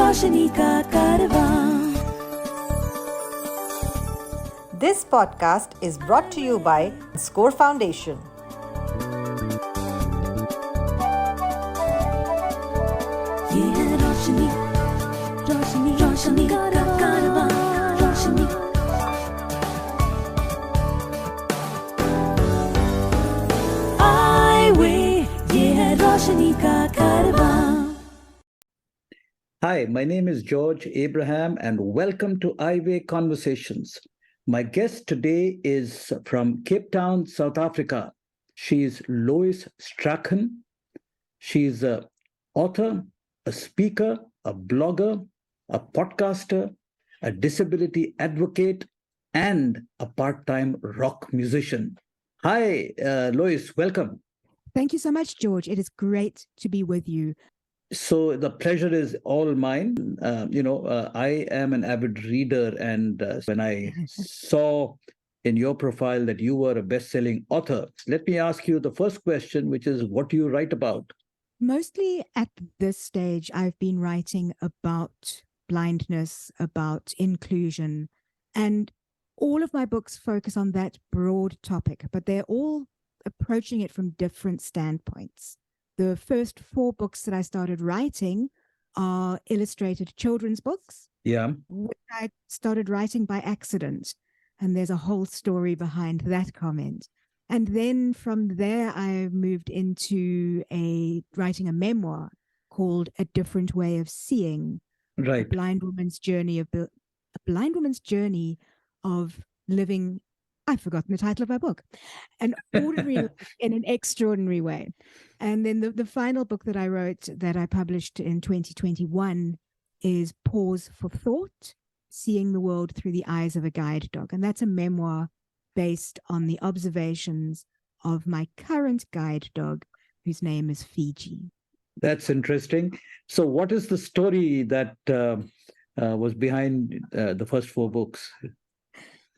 रोशनी का कारवां। This podcast is brought to you by Score Foundation. ये है रोशनी, रोशनी, रोशनी का कारवां, रोशनी। Eyeway, ये है रोशनी का कारवां। Hi, my name is George Abraham, and welcome to Eyeway Conversations. My guest today is from Cape Town, South Africa. She is Lois Strachan. She's an author, a speaker, a blogger, a podcaster, a disability advocate, and a part-time rock musician. Hi, Lois, welcome. Thank you so much, George. It is great to be with you. So the pleasure is all mine. I am an avid reader, and when I saw in your profile that you were a best-selling author, let me ask you the first question, which is, what do you write about? Mostly at this stage, I've been writing about blindness, about inclusion, and all of my books focus on that broad topic, but they're all approaching it from different standpoints. The first 4 books that I started writing are illustrated children's books, which I started writing by accident. And there's a whole story behind that comment. And then from there, I moved into writing a memoir called A Different Way of Seeing, Right. a blind woman's journey of living. I've forgotten the title of my book. An ordinary life in an extraordinary way. And then the final book that I wrote, that I published in 2021, is Pause for Thought, Seeing the World Through the Eyes of a Guide Dog. And that's a memoir based on the observations of my current guide dog, whose name is Fiji. That's interesting. So what is the story that was behind the first 4 books?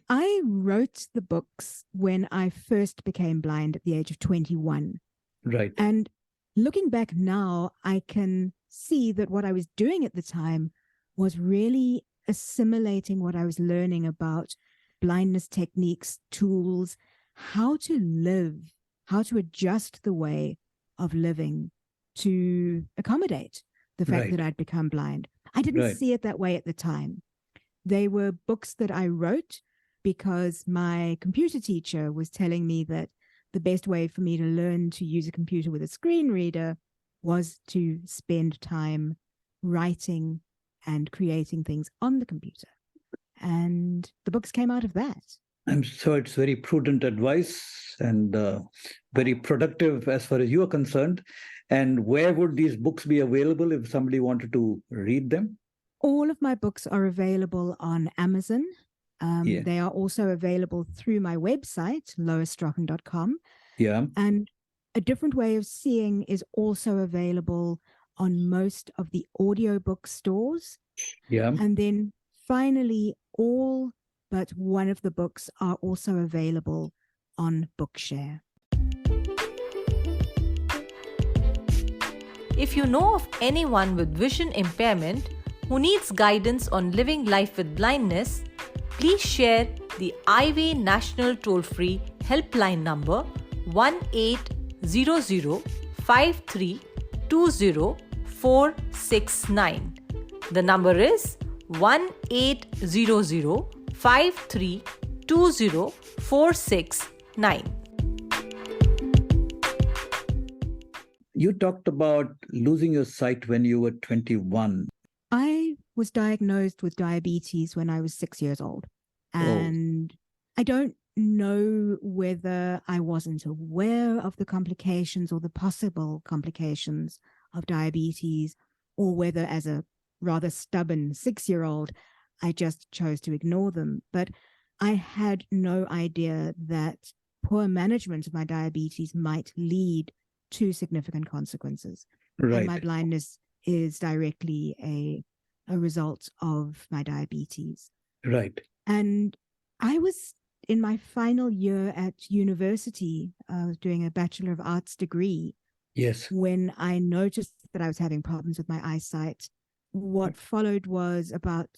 I wrote the books when I first became blind at the age of 21. Right. And looking back now, I can see that what I was doing at the time was really assimilating what I was learning about blindness techniques, tools, how to live, how to adjust the way of living to accommodate the fact that I'd become blind. I didn't see it that way at the time. They were books that I wrote because my computer teacher was telling me that the best way for me to learn to use a computer with a screen reader was to spend time writing and creating things on the computer. And the books came out of that. I'm sure it's very prudent advice and very productive as far as you are concerned. And where would these books be available if somebody wanted to read them? All of my books are available on Amazon. They are also available through my website, loisstrachan.com. Yeah. And A Different Way of Seeing is also available on most of the audiobook stores. Yeah. And then finally, all but one of the books are also available on Bookshare. If you know of anyone with vision impairment who needs guidance on living life with blindness, please share the Eyeway National Toll-Free Helpline number 1-800-5320-469. The number is 1-800-5320-469. You talked about losing your sight when you were 21. I was diagnosed with diabetes when I was 6 years old. And I don't know whether I wasn't aware of the complications or the possible complications of diabetes, or whether as a rather stubborn 6-year-old, I just chose to ignore them. But I had no idea that poor management of my diabetes might lead to significant consequences. Right. And my blindness is directly a result of my diabetes. Right. And I was in my final year at university. I was doing a Bachelor of Arts degree. Yes. When I noticed that I was having problems with my eyesight, what followed was about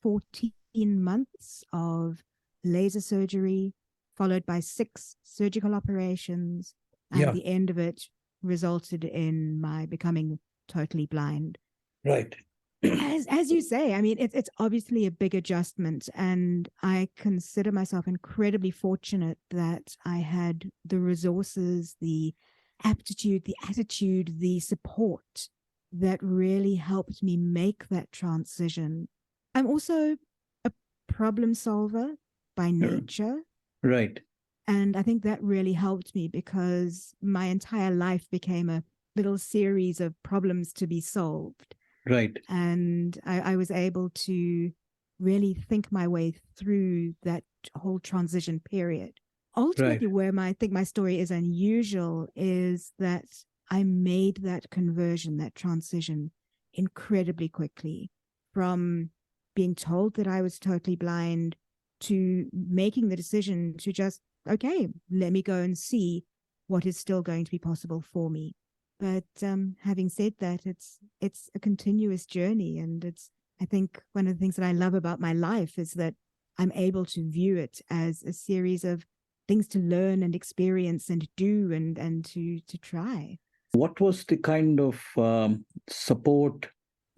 14 months of laser surgery, followed by 6 surgical operations. And Yeah. the end of it resulted in my becoming totally blind. Right. As you say, I mean, it's obviously a big adjustment, and I consider myself incredibly fortunate that I had the resources, the aptitude, the attitude, the support that really helped me make that transition. I'm also a problem solver by nature. Right. And I think that really helped me because my entire life became a little series of problems to be solved. Right. And I was able to really think my way through that whole transition period. Ultimately, Right. where I think my story is unusual is that I made that conversion, that transition incredibly quickly, from being told that I was totally blind to making the decision to just, okay, let me go and see what is still going to be possible for me. But having said that, it's a continuous journey, and I think one of the things that I love about my life is that I'm able to view it as a series of things to learn and experience and do and to try. What was the kind of support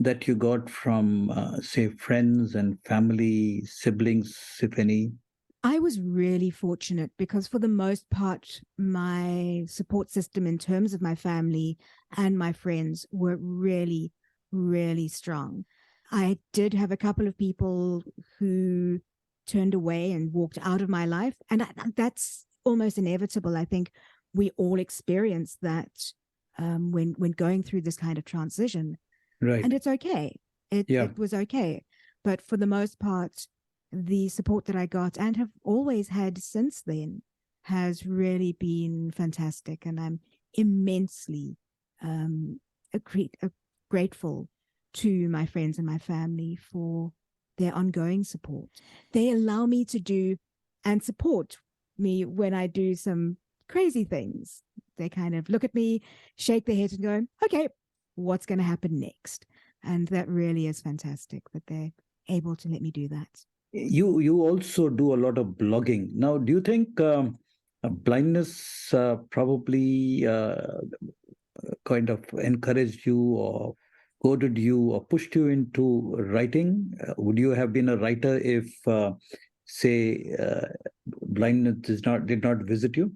that you got from, say, friends and family, siblings, if any? I was really fortunate because, for the most part, my support system in terms of my family and my friends were really, really strong. I did have a couple of people who turned away and walked out of my life, and that's almost inevitable. I think we all experience that when going through this kind of transition, Right. and it's okay. It was okay, but for the most part, the support that I got and have always had since then has really been fantastic. And I'm immensely grateful to my friends and my family for their ongoing support. They allow me to do and support me when I do some crazy things. They kind of look at me, shake their heads and go, okay, what's going to happen next? And that really is fantastic that they're able to let me do that. You also do a lot of blogging. Now, do you think blindness probably kind of encouraged you or goaded you or pushed you into writing? Would you have been a writer if, say, blindness did not visit you?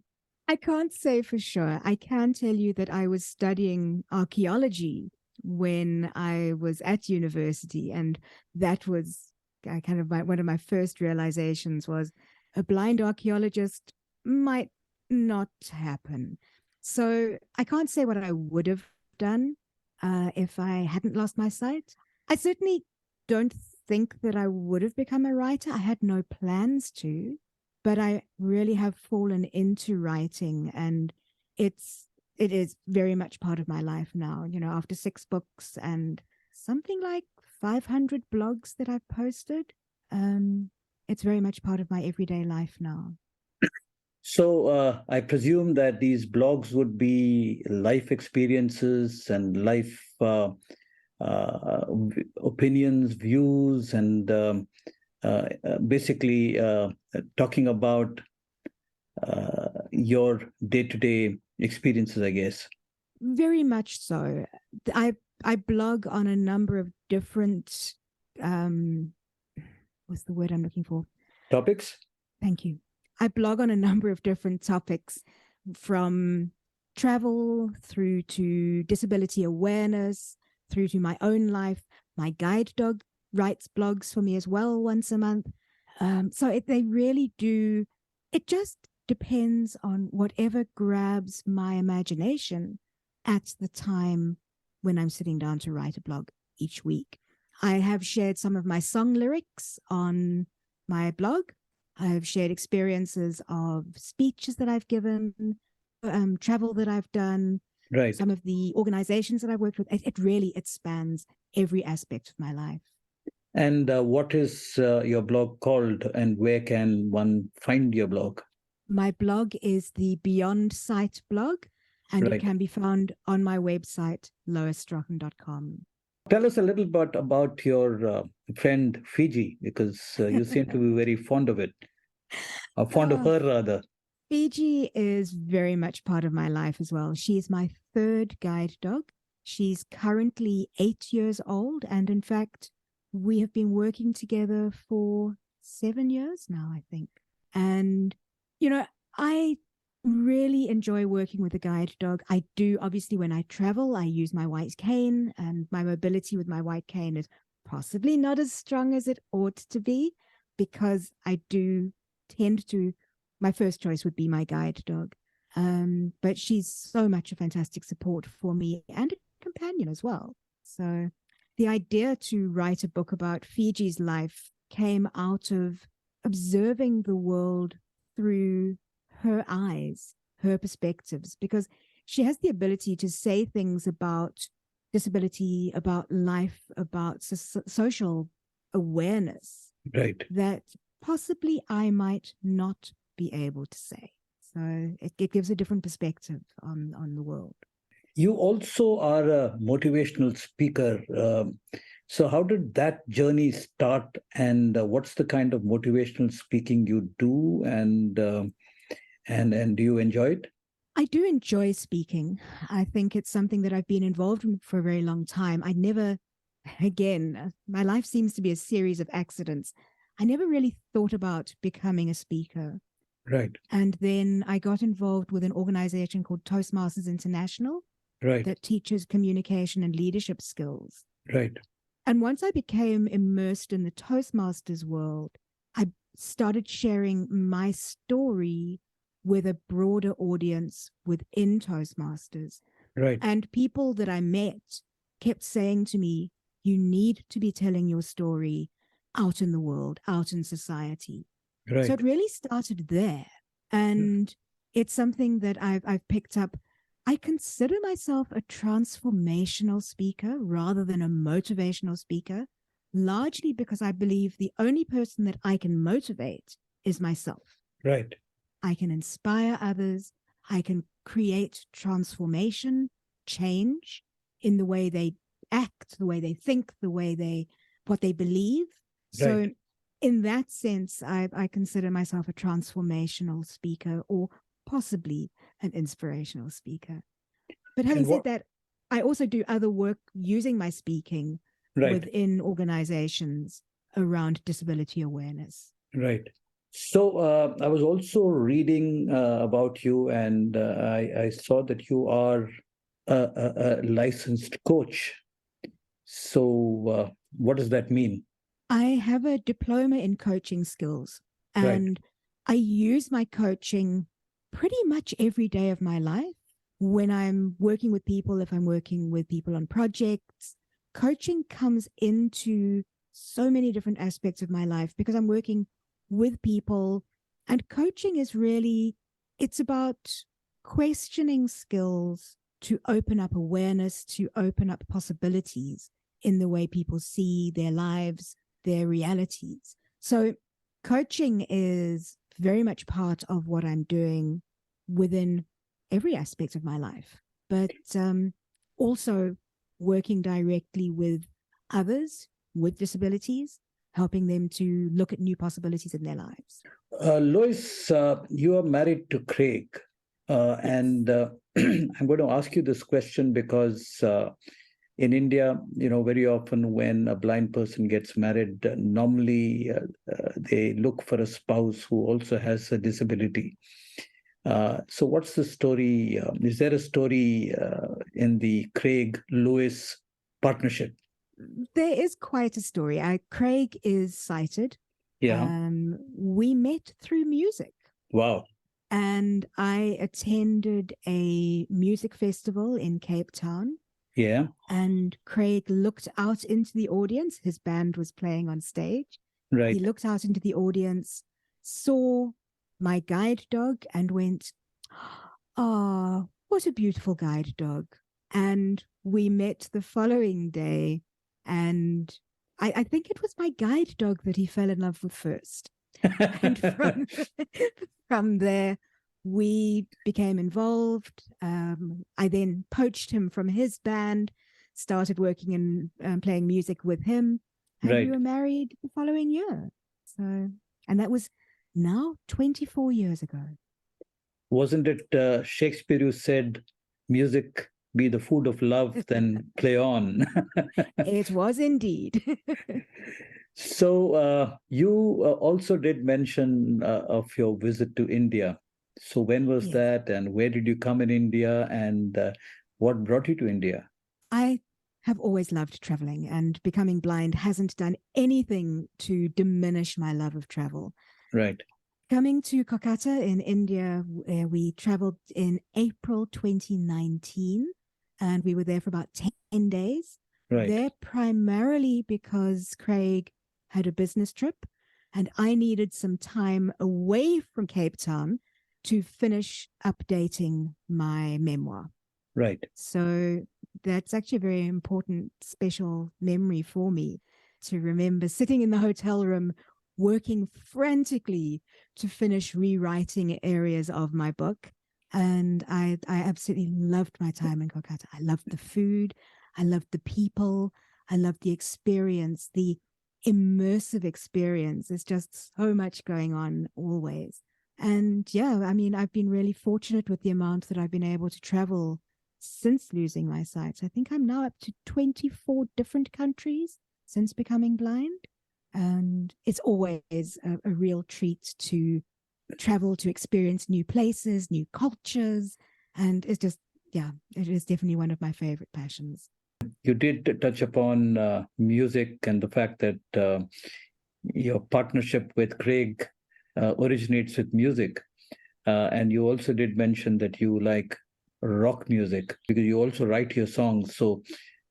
I can't say for sure. I can tell you that I was studying archaeology when I was at university, and that was one of my first realizations was a blind archaeologist might not happen. So I can't say what I would have done if I hadn't lost my sight. I certainly don't think that I would have become a writer. I had no plans to, but I really have fallen into writing, and it is very much part of my life now. You know, after 6 books and something like 500 blogs that I've posted, it's very much part of my everyday life now. So I presume that these blogs would be life experiences and life opinions, views, and basically talking about your day-to-day experiences, I guess. Very much so. I blog on a number of different what's the word I'm looking for? Topics? Thank you. I blog on a number of different topics, from travel through to disability awareness, through to my own life. My guide dog writes blogs for me as well once a month. So they really do. It just depends on whatever grabs my imagination at the time when I'm sitting down to write a blog each week. I have shared some of my song lyrics on my blog. I've shared experiences of speeches that I've given, travel that I've done, Right. some of the organizations that I've worked with. It spans every aspect of my life. And what is your blog called, and where can one find your blog? My blog is the Beyond Sight blog, and Right. it can be found on my website, loisstrachan.com. Tell us a little bit about your friend Fiji, because you seem to be very fond of it, or fond of Oh, her rather. Fiji is very much part of my life as well. She is my third guide dog. She's currently 8 years old. And in fact, we have been working together for 7 years now, I think. And, I really enjoy working with a guide dog. I do, obviously, when I travel, I use my white cane, and my mobility with my white cane is possibly not as strong as it ought to be because I do tend to my first choice would be my guide dog. But she's so much a fantastic support for me and a companion as well. So the idea to write a book about Fiji's life came out of observing the world through her eyes, her perspectives, because she has the ability to say things about disability, about life, about social awareness Right. that possibly I might not be able to say. So it gives a different perspective on the world. You also are a motivational speaker. So how did that journey start, and what's the kind of motivational speaking you do, and do you enjoy it? I do enjoy speaking. I think it's something that I've been involved in for a very long time. I never, again, my life seems to be a series of accidents. I never really thought about becoming a speaker. Right. And then I got involved with an organization called Toastmasters International Right. that teaches communication and leadership skills. Right. And once I became immersed in the Toastmasters world, I started sharing my story with a broader audience within Toastmasters. Right. And people that I met kept saying to me, you need to be telling your story out in the world, out in society. Right. So it really started there. And it's something that I've picked up. I consider myself a transformational speaker rather than a motivational speaker, largely because I believe the only person that I can motivate is myself. Right. I can inspire others. I can create transformation, change in the way they act, the way they think, what they believe. So Right. in that sense, I consider myself a transformational speaker or possibly an inspirational speaker. But having And said what? that, I also do other work using my speaking Right. within organizations around disability awareness. Right. So I was also reading about you, and I saw that you are a licensed coach. So what does that mean? I have a diploma in coaching skills, Right. and I use my coaching pretty much every day of my life. When I'm working with people, if I'm working with people on projects, coaching comes into so many different aspects of my life because I'm working with people. And coaching is really, it's about questioning skills to open up awareness, to open up possibilities in the way people see their lives, their realities. So coaching is very much part of what I'm doing within every aspect of my life, but also working directly with others with disabilities, helping them to look at new possibilities in their lives. Lois, you are married to Craig, and I'm going to ask you this question because in India, very often when a blind person gets married, normally they look for a spouse who also has a disability. So what's the story? Is there a story in the Craig-Lois partnership? There is quite a story. Craig is sighted. Yeah. We met through music. Wow. And I attended a music festival in Cape Town. Yeah. And Craig looked out into the audience. His band was playing on stage. Right. He looked out into the audience, saw my guide dog, and went, "Oh, what a beautiful guide dog." And we met the following day. And I think it was my guide dog that he fell in love with first. And from there, we became involved. I then poached him from his band. started working and playing music with him. And Right. we were married the following year. So, and that was now 24 years ago. Wasn't it Shakespeare who said, music be the food of love, then play on? It was indeed. So you also did mention of your visit to India. So when was Yes. that, and where did you come in India, and what brought you to India? I have always loved traveling, and becoming blind hasn't done anything to diminish my love of travel. Right. Coming to Kolkata in India, we traveled in April 2019, and we were there for about 10 days. Right. There primarily because Craig had a business trip, and I needed some time away from Cape Town to finish updating my memoir. Right. So that's actually a very important, special memory for me, to remember sitting in the hotel room, working frantically to finish rewriting areas of my book. And I absolutely loved my time in Kolkata. I loved the food. I loved the people. I loved the experience, the immersive experience. There's just so much going on always. And yeah, I mean, I've been really fortunate with the amount that I've been able to travel since losing my sight. I think I'm now up to 24 different countries since becoming blind. And it's always a real treat to travel, to experience new places, new cultures. And it's just, yeah, it is definitely one of my favorite passions. You did touch upon music and the fact that your partnership with Craig originates with music. And you also did mention that you like rock music because you also write your songs. So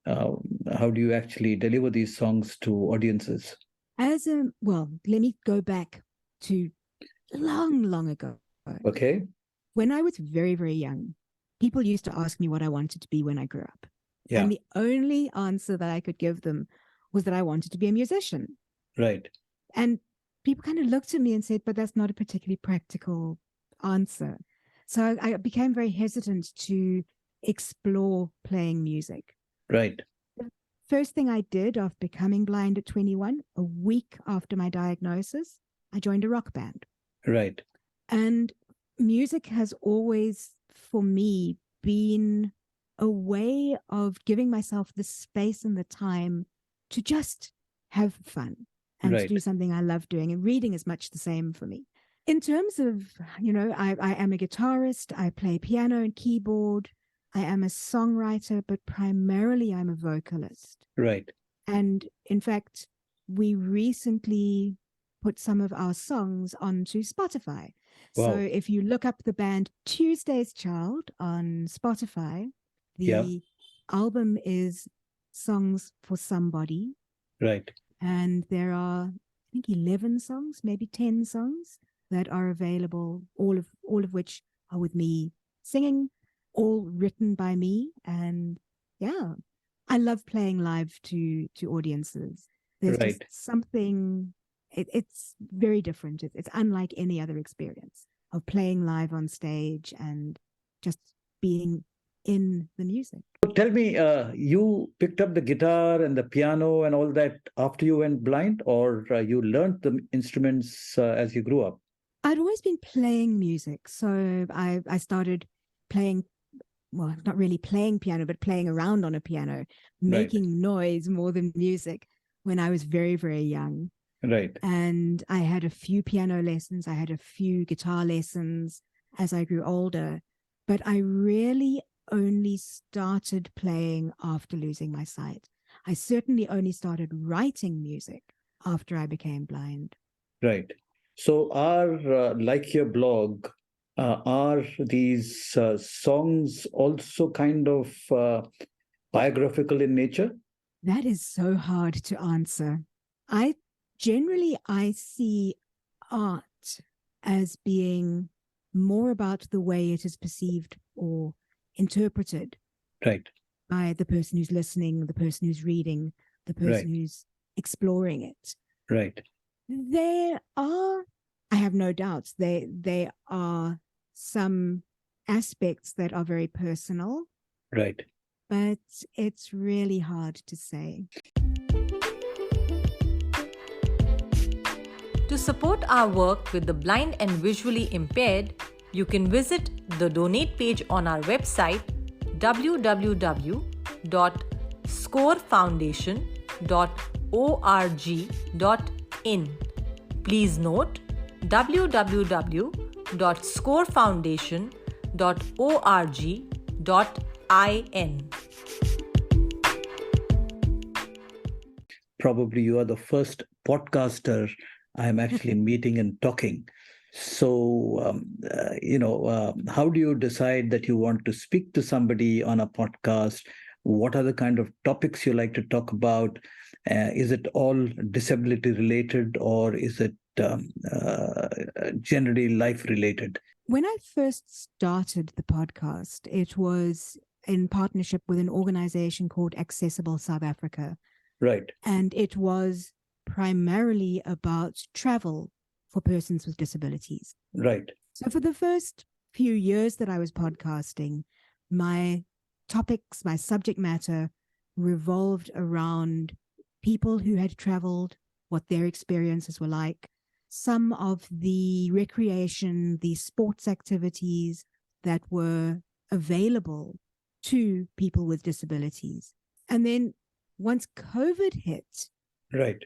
how do you actually deliver these songs to audiences? Well, let me go back to long ago. Okay. When I was very, very young, people used to ask me what I wanted to be when I grew up. Yeah. And the only answer that I could give them was that I wanted to be a musician. Right. And people kind of looked at me and said, but that's not a particularly practical answer. So I became very hesitant to explore playing music. Right. The first thing I did after becoming blind at 21, a week after my diagnosis, I joined a rock band. Right. And music has always, for me, been a way of giving myself the space and the time to just have fun and Right. to do something I love doing. And reading is much the same for me. In terms of, I am a guitarist, I play piano and keyboard, I am a songwriter, but primarily I'm a vocalist. Right. And in fact, we recently put some of our songs onto Spotify. Wow. So if you look up the band Tuesday's Child on Spotify, the album is Songs for Somebody. Right. And there are, I think, 11 songs, maybe 10 songs that are available, all of which are with me singing, all written by me. And yeah, I love playing live to audiences. There's Right. just something, it's very different. It's unlike any other experience of playing live on stage and just being in the music. Tell me, you picked up the guitar and the piano and all that after you went blind, or you learned the instruments as you grew up? I'd always been playing music. So I started playing, well, not really playing piano, but playing around on a piano, making noise more than music when I was very, very young. Right. And I had a few piano lessons. I had a few guitar lessons as I grew older. But I really only started playing after losing my sight. I certainly only started writing music after I became blind. Right. So are, like your blog, are these songs also kind of biographical in nature? That is so hard to answer. I see art as being more about the way it is perceived or interpreted Right. by the person who's listening, the person who's reading, the person who's exploring it. Right. There are, I have no doubts, there are some aspects that are very personal. Right. but it's really hard to say. To support our work with the blind and visually impaired, you can visit the donate page on our website www.scorefoundation.org.in. Please note www.scorefoundation.org.in. Probably you are the first podcaster I'm actually meeting and talking. So, how do you decide that you want to speak to somebody on a podcast? What are the kind of topics you like to talk about? Is it all disability related, or is it generally life related? When I first started the podcast, it was in partnership with an organization called Accessible South Africa. Right. And it was primarily about travel for persons with disabilities. Right. So for the first few years that I was podcasting, my topics, my subject matter revolved around people who had traveled, what their experiences were like, some of the recreation, the sports activities that were available to people with disabilities. And then once COVID hit, right,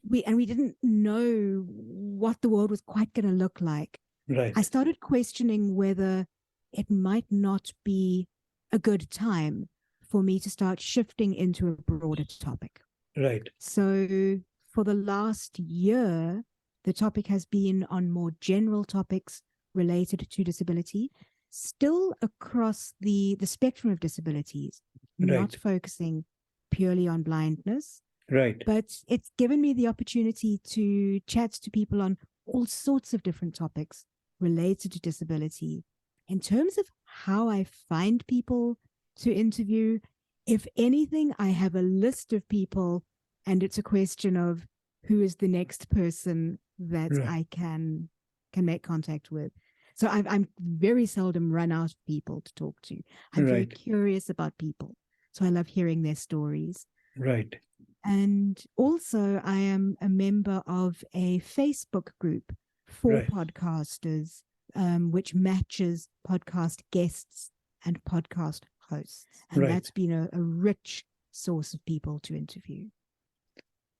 we didn't know what the world was quite going to look like. Right. I started questioning whether it might not be a good time for me to start shifting into a broader topic. Right. So for the last year, the topic has been on more general topics related to disability, still across the spectrum of disabilities, not focusing purely on blindness. Right. But it's given me the opportunity to chat to people on all sorts of different topics related to disability. In terms of how I find people to interview, if anything, I have a list of people, and it's a question of who is the next person that I can make contact with. So I'm very seldom run out of people to talk to. I'm very curious about people. So I love hearing their stories. Right. And also I am a member of a Facebook group for podcasters, which matches podcast guests and podcast hosts. And that's been a rich source of people to interview.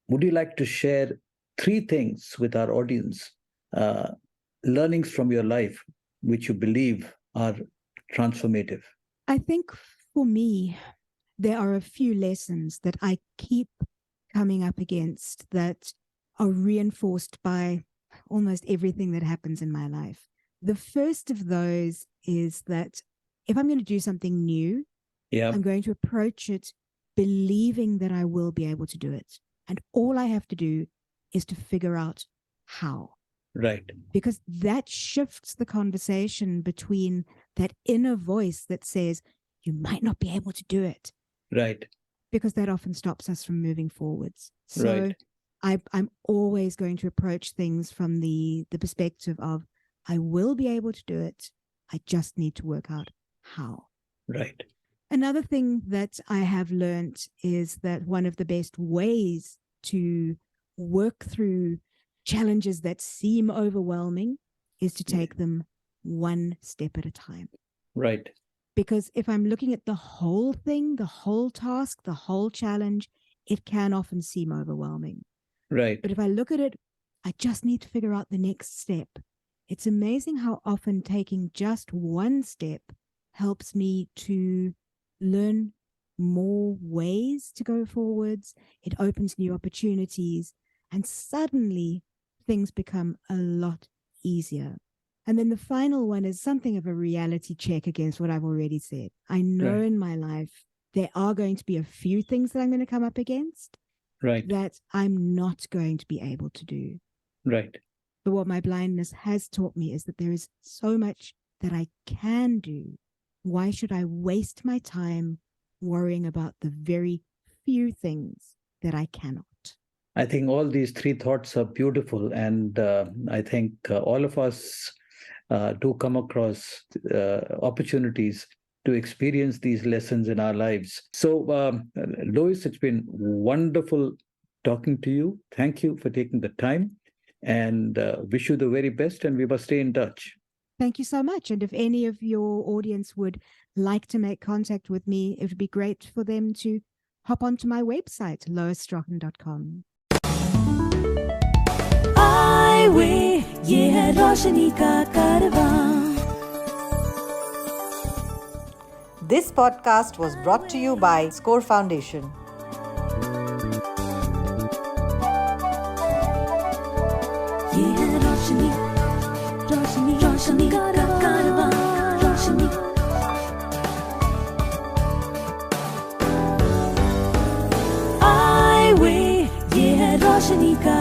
Would you like to share 3 things with our audience, learnings from your life, which you believe are transformative? I think for me, there are a few lessons that I keep coming up against that are reinforced by almost everything that happens in my life. The first of those is that if I'm going to do something new, I'm going to approach it believing that I will be able to do it. And all I have to do is to figure out how. Right. Because that shifts the conversation between that inner voice that says, you might not be able to do it. Right. Because that often stops us from moving forwards. So I'm always going to approach things from the perspective of, I will be able to do it. I just need to work out how. Right. Another thing that I have learned is that one of the best ways to work through challenges that seem overwhelming is to take them one step at a time. Right. Because if I'm looking at the whole thing, the whole task, the whole challenge, it can often seem overwhelming. Right. But if I look at it, I just need to figure out the next step. It's amazing how often taking just one step helps me to learn more ways to go forwards. It opens new opportunities, and suddenly things become a lot easier. And then the final one is something of a reality check against what I've already said. I know in my life there are going to be a few things that I'm going to come up against that I'm not going to be able to do. Right. But what my blindness has taught me is that there is so much that I can do. Why should I waste my time worrying about the very few things that I cannot? I think all these 3 thoughts are beautiful. And I think all of us do come across opportunities to experience these lessons in our lives. So, Lois, it's been wonderful talking to you. Thank you for taking the time, and wish you the very best, and we must stay in touch. Thank you so much. And if any of your audience would like to make contact with me, it would be great for them to hop onto my website, loisstrachan.com. Eyeway, ये है रोशनी का कारवां. This podcast was brought to you by Score Foundation. ये है रोशनी, रोशनी, रोशनी का कारवां, रोशनी. Eyeway, ये है रोशनी का